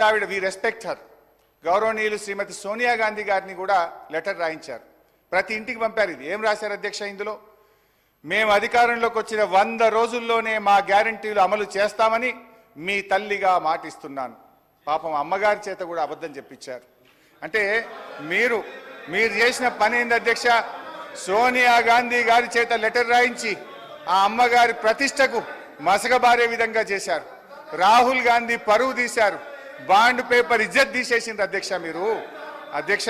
ఆవిడ we respect her గౌరవనీయులు శ్రీమతి సోనియా గాంధీ గారిని కూడా లెటర్ రాయించారు. ప్రతి ఇంటికి పంపారు. ఇది ఏం రాశారు అధ్యక్ష? ఇందులో మేము అధికారంలోకి వచ్చిన 100 రోజుల్లోనే మా గ్యారంటీలు అమలు చేస్తామని మీ తల్లిగా మాటిస్తున్నాను. పాపం అమ్మగారి చేత కూడా అబద్ధం చెప్పించారు. అంటే మీరు చేసిన పని ఏంది అధ్యక్ష? సోనియా గాంధీ గారి చేత లెటర్ రాయించి ఆ అమ్మగారి ప్రతిష్టకు మసకబారే విధంగా చేశారు. రాహుల్ గాంధీ పరువు తీశారు. బాండ్ పేపర్ ఇజ్జత్ తీసేసింది అధ్యక్ష మీరు. అధ్యక్ష,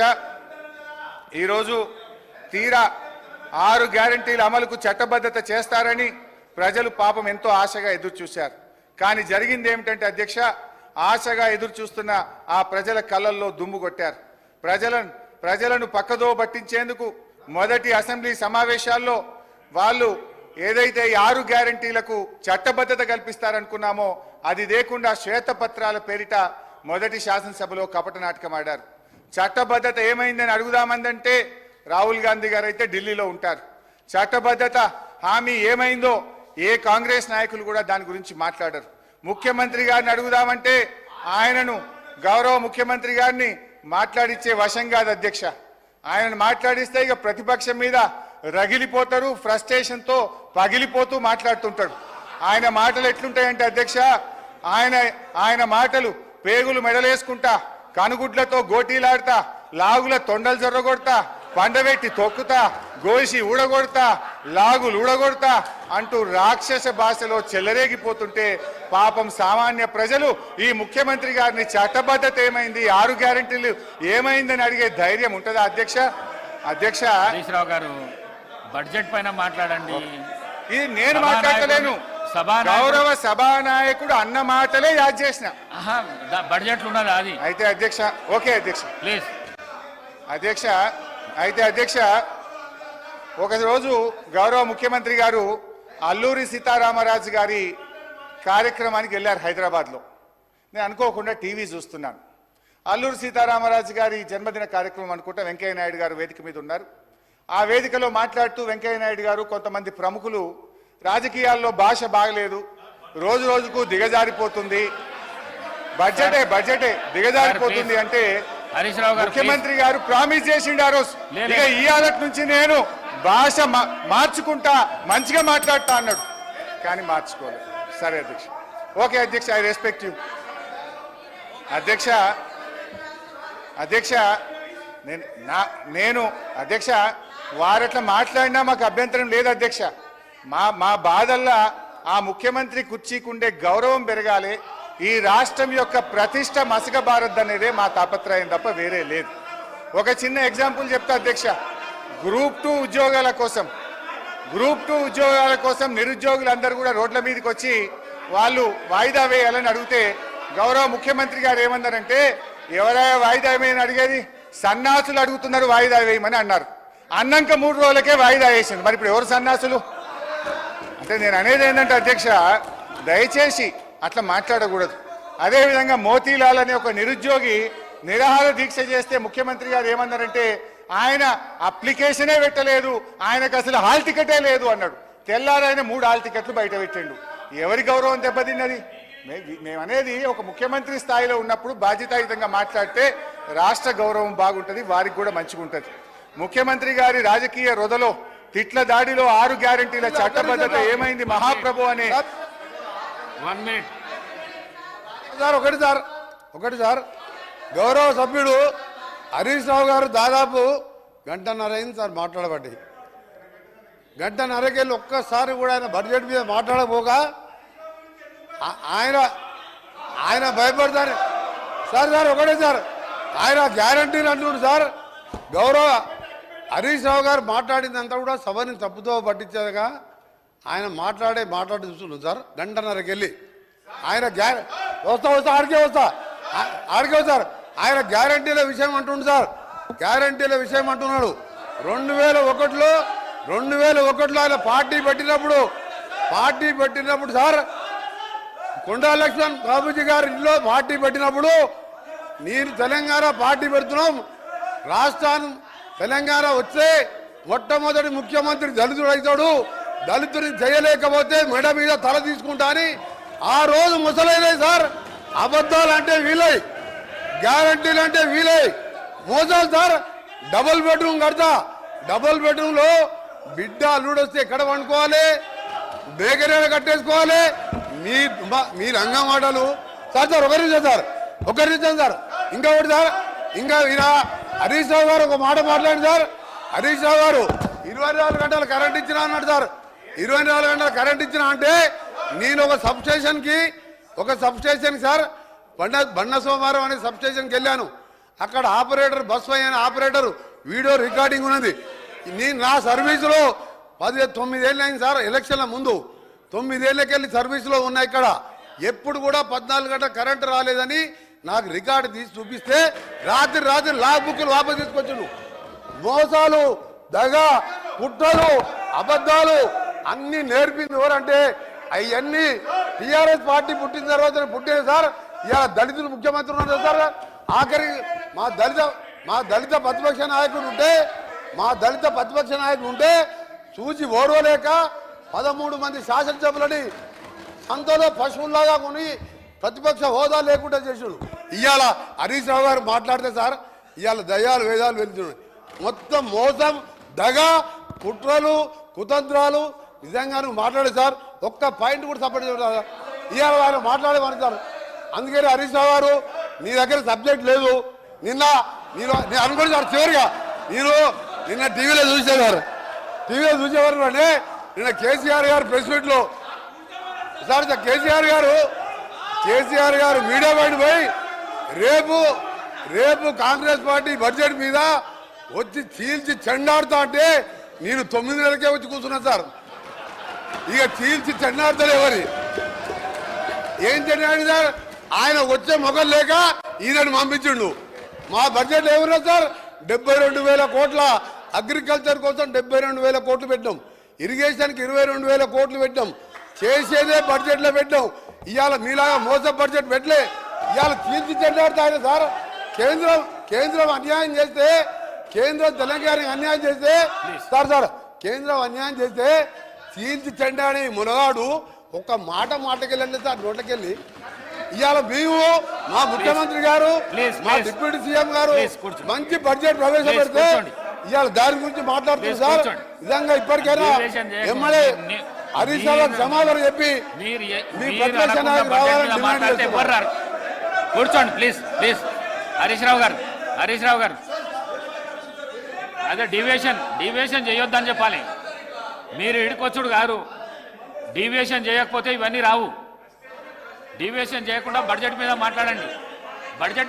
ఈరోజు తీరా 6 గ్యారంటీల అమలుకు చట్టబద్ధత చేస్తారని ప్రజలు పాపం ఎంతో ఆశగా ఎదురు చూశారు. కానీ జరిగింది ఏమిటంటే అధ్యక్ష, ఆశగా ఎదురు చూస్తున్న ఆ ప్రజల కళ్ళల్లో దుమ్ము కొట్టారు. ప్రజలను పక్కదో పట్టించేందుకు మొదటి అసెంబ్లీ సమావేశాల్లో వాళ్ళు ఏదైతే 6 గ్యారంటీలకు చట్టబద్ధత కల్పిస్తారనుకున్నామో అది లేకుండా శ్వేతపత్రాల పేరిట మొదటి శాసనసభలో కపట నాటకం ఆడారు. చట్టబద్ధత ఏమైందని అడుగుదామందంటే రాహుల్ గాంధీ గారు అయితే ఢిల్లీలో ఉంటారు. చట్టబద్ధత హామీ ఏమైందో ఏ కాంగ్రెస్ నాయకులు కూడా దాని గురించి మాట్లాడరు. ముఖ్యమంత్రి గారిని అడుగుదామంటే ఆయనను గౌరవ ముఖ్యమంత్రి గారిని మాట్లాడిచ్చే వశం కాదు అధ్యక్ష. ఆయనను మాట్లాడిస్తే ఇక ప్రతిపక్షం మీద రగిలిపోతారు, ఫ్రస్ట్రేషన్తో పగిలిపోతూ మాట్లాడుతుంటాడు. ఆయన మాటలు ఎట్లుంటాయంటే అధ్యక్ష, ఆయన మాటలు పేగులు మెడలేసుకుంటా, కనుగుడ్లతో గోటీలాడతా, లాగుల తొండలు జొర్రగొడతా, పండబెట్టి తొక్కుతా, గోసి ఊడగొడతా, లాగులు ఊడగొడతా అంటూ రాక్షస భాషలో చెలరేగిపోతుంటే పాపం సామాన్య ప్రజలు ఈ ముఖ్యమంత్రి గారిని చట్టబద్ధత ఏమైంది, 6 గ్యారెంటీలు ఏమైందని అడిగే ధైర్యం ఉంటుందా అధ్యక్ష? అధ్యక్ష, హరీష్ రావు గారు బడ్జెట్ పైన మాట్లాడండి. ఇది నేను మాట్లాడలేను. గౌరవ సభానాయకుడు అన్న మాటలే యాద్ చేసిన. బడ్జెట్ ఉన్నది అది అయితే అధ్యక్ష, ఓకే అధ్యక్ష ప్లీజ్. అధ్యక్ష, అయితే అధ్యక్ష, ఒకరోజు గౌరవ ముఖ్యమంత్రి గారు అల్లూరి సీతారామరాజు గారి కార్యక్రమానికి వెళ్ళారు హైదరాబాద్లో. నేను అనుకోకుండా టీవీ చూస్తున్నాను. అల్లూరి సీతారామరాజు గారి జన్మదిన కార్యక్రమం అనుకుంటా వెంకయ్య నాయుడు గారు వేదిక మీద ఉన్నారు. ఆ వేదికలో మాట్లాడుతూ వెంకయ్య నాయుడు గారు కొంతమంది ప్రముఖులు రాజకీయాల్లో భాష బాగలేదు, రోజు రోజుకు దిగజారిపోతుంది, బడ్జెటే దిగజారిపోతుంది అంటే ముఖ్యమంత్రి గారు ప్రామిస్ చేసిండు ఆ రోజు, ఇక ఈ ఆలటి నుంచి నేను భాష మార్చుకుంటా, మంచిగా మాట్లాడతా అన్నాడు. కానీ మార్చుకోలేదు. సరే అధ్యక్ష, ఓకే అధ్యక్ష, ఐ రెస్పెక్ట్ యూ. అధ్యక్ష, నేను అధ్యక్ష వారట్లా మాట్లాడినా మాకు అభ్యంతరం లేదు అధ్యక్ష. మా బాధల్లా ఆ ముఖ్యమంత్రి కుర్చీకుండే గౌరవం పెరగాలి, ఈ రాష్ట్రం యొక్క ప్రతిష్ట మసకబారద్దనేదే మా తాపత్రయం తప్ప వేరే లేదు. ఒక చిన్న ఎగ్జాంపుల్ చెప్తా అధ్యక్ష. గ్రూప్ 2 ఉద్యోగాల కోసం నిరుద్యోగులందరూ కూడా రోడ్ల మీదకి వచ్చి వాళ్ళు వాయిదా వేయాలని అడిగితే గౌరవ ముఖ్యమంత్రి గారు ఏమన్నారంటే, ఎవరైనా వాయిదా వేయమని అడిగేది, సన్నాసులు అడుగుతున్నారు వాయిదా వేయమని అన్నారు. అన్నాక 3 రోజులకే వాయిదా వేసింది. మరి ఇప్పుడు ఎవరు సన్నాసులు అంటే? నేను అనేది ఏంటంటే అధ్యక్ష, దయచేసి అట్లా మాట్లాడకూడదు. అదేవిధంగా మోతీలాల్ అనే ఒక నిరుద్యోగి నిరాహార దీక్ష చేస్తే ముఖ్యమంత్రి గారు ఏమన్నారంటే, ఆయన అప్లికేషనే పెట్టలేదు, ఆయనకు అసలు హాల్ టికెటే లేదు అన్నాడు. తెల్లారైన 3 హాల్ టికెట్లు బయట పెట్టిండు. ఎవరి గౌరవం దెబ్బతిన్నది? మేమనేది ఒక ముఖ్యమంత్రి స్థాయిలో ఉన్నప్పుడు బాధ్యతాయుతంగా మాట్లాడితే రాష్ట్ర గౌరవం బాగుంటుంది, వారికి కూడా మంచిగా ఉంటుంది. ముఖ్యమంత్రి గారి రాజకీయ రొదలో తిట్ల దాడిలో 6 గ్యారెంటీల చట్టబద్ధత ఏమైంది మహాప్రభు అనే 1 మినిట్ ఒకటి సార్ గౌరవ సభ్యుడు హరీష్ రావు గారు దాదాపు 1.5 గంట అయింది సార్ మాట్లాడబట్టి. 1.5 గంటకెళ్ళి ఒక్కసారి కూడా ఆయన బడ్జెట్ మీద మాట్లాడకపోగా ఆయన భయపడతారు సార్. ఒకటే సార్, ఆయన గ్యారంటీలు అంటున్నారు సార్. గౌరవ హరీష్ రావు గారు మాట్లాడిందంతా కూడా సభని తప్పుతో పట్టించేదిగా ఆయన మాట్లాడి చూస్తున్నాం సార్. 1.5 గంటకెళ్ళి ఆయన వస్తా ఆడికే సార్. ఆయన గ్యారంటీల విషయం అంటుండు సార్. గ్యారంటీల విషయం అంటున్నాడు. 2001లో ఆయన పార్టీ పెట్టినప్పుడు సార్, కొండా లక్ష్మణ్ బాబుజీ గారి ఇంట్లో పార్టీ పెట్టినప్పుడు నేను తెలంగాణ పార్టీ పెడుతున్నాం, రాష్ట్రాన్ని తెలంగాణ వస్తే మొట్టమొదటి ముఖ్యమంత్రి దళితుడు అవుతాడు, దళితుని చేయలేకపోతే మెడ మీద తల తీసుకుంటా అని ఆ రోజు ముసలైన సార్. అబద్ధాలు అంటే వీళ్ళై గ్యారంటీలు అంటే వీలే మోసాలు సార్. డబుల్ బెడ్రూమ్ కడతా, డబుల్ బెడ్రూమ్ లో బిడ్డ అల్లుడు వస్తే ఎక్కడ వండుకోవాలి, బేకరీలో కట్టేసుకోవాలి. మీ రంగం మాటలు సార్. సార్ ఒకరి సార్, ఒకరి సార్. ఇంకా ఒకటి సార్, ఇంకా ఈయన హరీష్ రావు గారు ఒక మాట మాట్లాడి సార్. హరీష్ రావు గారు 24 గంటలు కరెంట్ ఇచ్చినా అన్నాడు సార్. 24 గంటలు కరెంట్ ఇచ్చినా అంటే నేను ఒక సబ్స్టేషన్ సార్ బండ సోమవారం అనే సబ్స్టేషన్కి వెళ్ళాను. అక్కడ ఆపరేటర్ బస్ అయిన ఆపరేటర్ వీడియో రికార్డింగ్ ఉన్నది. నేను నా సర్వీసులో 9 ఏళ్ళు అయింది సార్. ఎలక్షన్ల ముందు 9 ఏళ్ళకెళ్ళి సర్వీసులో ఉన్నా. ఇక్కడ ఎప్పుడు కూడా 14 గంటల కరెంట్ రాలేదని నాకు రికార్డు తీసి చూపిస్తే రాత్రి లా బుక్లు వాపసు తీసుకొచ్చాను. మోసాలు, దగ, కుట్రలు, అబద్ధాలు అన్ని నేర్పింది ఎవరంటే అవన్నీ టీఆర్ఎస్ పార్టీ పుట్టిన తర్వాత పుట్టిన సార్. ఇలా దళితులు ముఖ్యమంత్రి ఉన్నారు సార్. ఆఖరి మా దళిత ప్రతిపక్ష నాయకుడు ఉంటే చూసి ఓడవలేక 13 మంది శాసనసభ్యులని సంతలో పశువుల్లాగా కొని ప్రతిపక్ష హోదా లేకుండా చేసాడు. ఇవాళ హరీష్ రావు గారు మాట్లాడితే సార్ ఇవాళ దయ్యాలు వేదాలు వెళ్తున్నాయి. మొత్తం మోసం, దగ, కుట్రలు, కుతంత్రాలు. నిజంగా నువ్వు మాట్లాడే సార్ ఒక్క పాయింట్ కూడా సపోర్ట్ చేయలేదు. ఇవాళ ఆయన మాట్లాడేమని సార్. అందుకని హరీష్ రావు గారు నీ దగ్గర సబ్జెక్ట్ లేదు. నేను అనుకోండి సార్. చివరిగా నిన్న టీవీలో చూసేవారు అంటే నిన్న కేసీఆర్ గారు ప్రెస్ మీట్లో సార్ కేసీఆర్ గారు మీడియా బయట పోయి రేపు కాంగ్రెస్ పార్టీ బడ్జెట్ మీద వచ్చి చీల్చి చెండాడుతా అంటే నేను 9 నెలలకే వచ్చి కూర్చున్నా సార్. ఇక చీల్చి చెండాడుతాడు ఎవరి ఏం చెండాడు సార్. ఆయన వచ్చే మొగలు లేక ఈయనను పంపించిండు. మా బడ్జెట్ ఏమన్నా సార్ 72,000 కోట్ల, అగ్రికల్చర్ కోసం 72,000 కోట్లు పెట్టాం, ఇరిగేషన్కి 22,000 కోట్లు పెట్టాం. చేసేదే బడ్జెట్లో పెట్టాం. ఇవాళ మీలాగా మోసం బడ్జెట్ పెట్టలే. ఇవాళ చీల్చి చెండాడుతాడు సార్. కేంద్రం అన్యాయం చేస్తే, కేంద్రం తెలంగాణకి అన్యాయం చేస్తే సార్ కేంద్రం అన్యాయం చేస్తే చీల్చి చెండాని మునగాడు ఒక్క మాటకెళ్ళండి సార్ నోట్లకెళ్ళి. ఇవాళ మేము మా ముఖ్యమంత్రి గారు, మా డిప్యూటీ సీఎం గారు మంచి బడ్జెట్ ప్రవేశపెడితే ఇవాళ దాని గురించి మాట్లాడుతున్నారు సార్. నిజంగా ఇప్పటికైనా ఎమ్మెల్యే హరీష్ రావు సమాధానం చెప్పి మీ ప్రతిపక్ష నాయకులు రావాలని డిమాండ్ చేస్తున్నారు. కూర్చోండి ప్లీజ్. హరీష్ రావు గారు అదే డీవియేషన్ చేయొద్దని చెప్పాలి. మీరు ఇడికొచ్చుడు గారు. డీవియేషన్ చేయకపోతే ఇవన్నీ రావు. డీవియేషన్ చేయకుండా బడ్జెట్ మీద మాట్లాడండి. బడ్జెట్